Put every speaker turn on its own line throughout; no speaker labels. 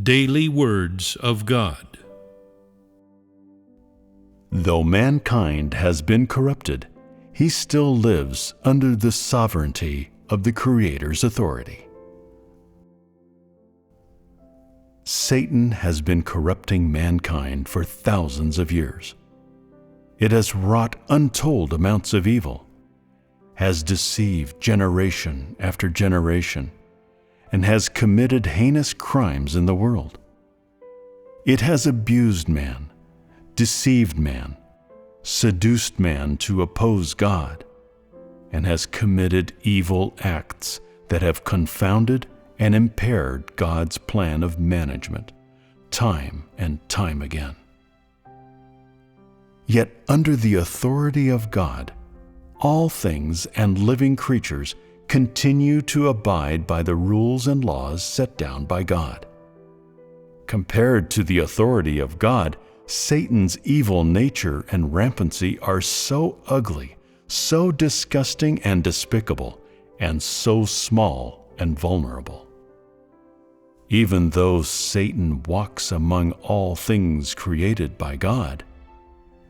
Daily Words of God.
Though mankind has been corrupted, he still lives under the sovereignty of the Creator's authority. Satan has been corrupting mankind for thousands of years. It has wrought untold amounts of evil, has deceived generation after generation, and has committed heinous crimes in the world. It has abused man, deceived man, seduced man to oppose God, and has committed evil acts that have confounded and impaired God's plan of management, time and time again. Yet under the authority of God, all things and living creatures continue to abide by the rules and laws set down by God. Compared to the authority of God, Satan's evil nature and rampancy are so ugly, so disgusting and despicable, and so small and vulnerable. Even though Satan walks among all things created by God,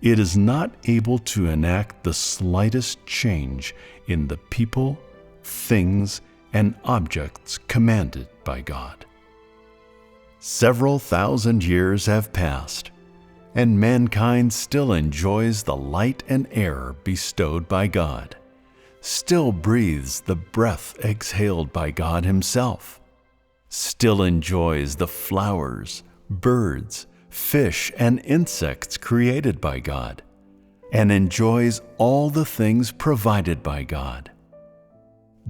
it is not able to enact the slightest change in the people, things, and objects commanded by God. Several thousand years have passed, and mankind still enjoys the light and air bestowed by God, still breathes the breath exhaled by God Himself, still enjoys the flowers, birds, fish, and insects created by God, and enjoys all the things provided by God.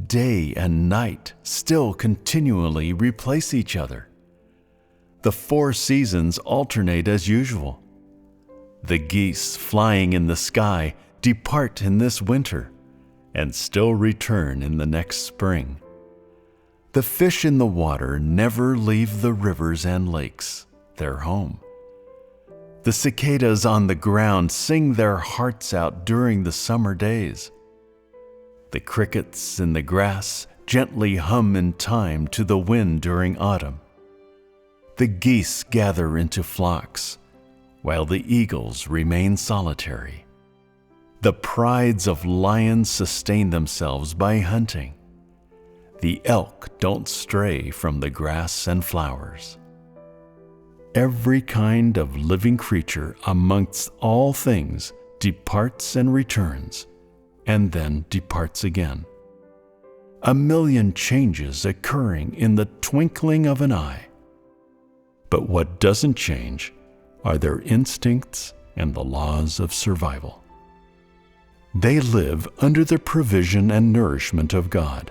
Day and night still continually replace each other. The 4 seasons alternate as usual. The geese flying in the sky depart in this winter and still return in the next spring. The fish in the water never leave the rivers and lakes, their home. The cicadas on the ground sing their hearts out during the summer days. The crickets in the grass gently hum in time to the wind during autumn. The geese gather into flocks, while the eagles remain solitary. The prides of lions sustain themselves by hunting. The elk don't stray from the grass and flowers. Every kind of living creature amongst all things departs and returns, and then departs again. 1,000,000 changes occurring in the twinkling of an eye. But what doesn't change are their instincts and the laws of survival. They live under the provision and nourishment of God,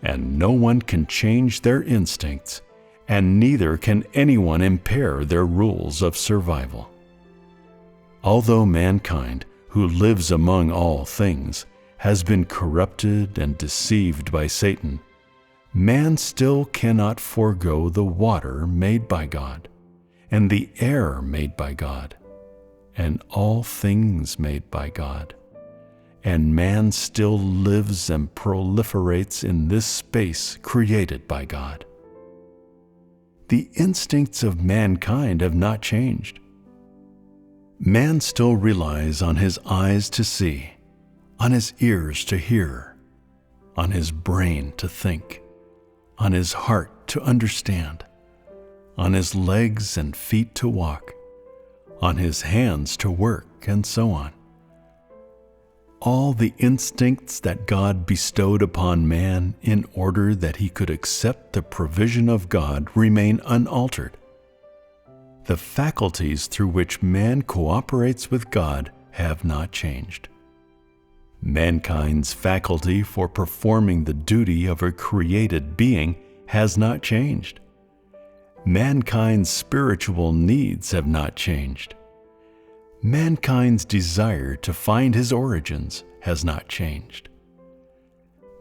and no one can change their instincts, and neither can anyone impair their rules of survival. Although mankind, who lives among all things, has been corrupted and deceived by Satan, man still cannot forego the water made by God, and the air made by God, and all things made by God. And man still lives and proliferates in this space created by God. The instincts of mankind have not changed. Man still relies on his eyes to see, on his ears to hear, on his brain to think, on his heart to understand, on his legs and feet to walk, on his hands to work, and so on. All the instincts that God bestowed upon man in order that he could accept the provision of God remain unaltered. The faculties through which man cooperates with God have not changed. Mankind's faculty for performing the duty of a created being has not changed. Mankind's spiritual needs have not changed. Mankind's desire to find his origins has not changed.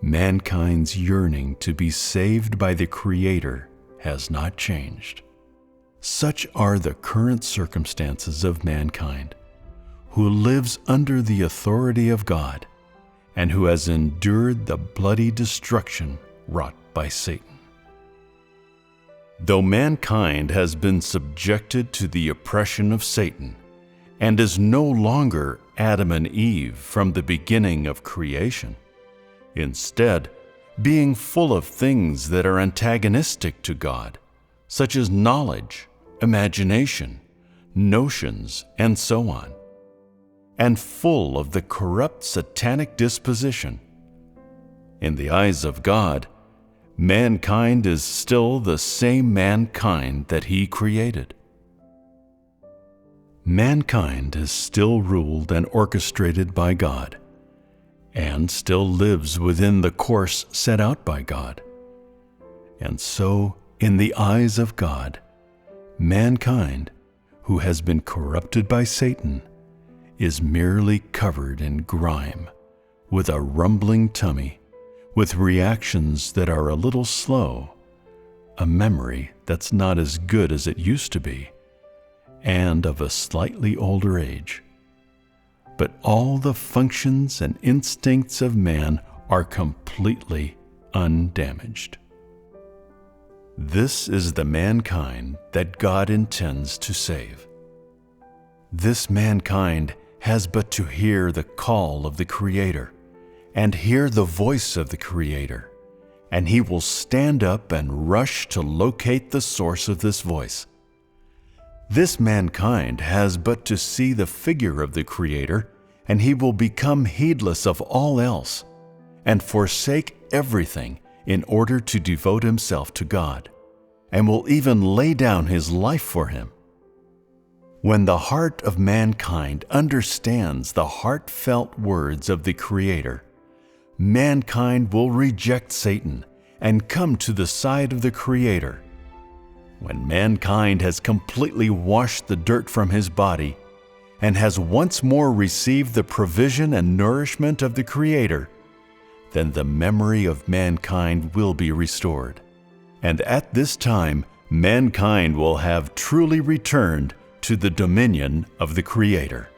Mankind's yearning to be saved by the Creator has not changed. Such are the current circumstances of mankind, who lives under the authority of God, and who has endured the bloody destruction wrought by Satan. Though mankind has been subjected to the oppression of Satan and is no longer Adam and Eve from the beginning of creation, instead, being full of things that are antagonistic to God, such as knowledge, imagination, notions, and so on, and full of the corrupt satanic disposition, in the eyes of God, mankind is still the same mankind that He created. Mankind is still ruled and orchestrated by God, and still lives within the course set out by God. And so, in the eyes of God, mankind, who has been corrupted by Satan, is merely covered in grime, with a rumbling tummy, with reactions that are a little slow, a memory that's not as good as it used to be, and of a slightly older age. But all the functions and instincts of man are completely undamaged. This is the mankind that God intends to save. This mankind has but to hear the call of the Creator and hear the voice of the Creator, and he will stand up and rush to locate the source of this voice. This mankind has but to see the figure of the Creator, and he will become heedless of all else and forsake everything in order to devote himself to God, and will even lay down his life for Him. When the heart of mankind understands the heartfelt words of the Creator, mankind will reject Satan and come to the side of the Creator. When mankind has completely washed the dirt from his body and has once more received the provision and nourishment of the Creator, then the memory of mankind will be restored. And at this time, mankind will have truly returned to the dominion of the Creator.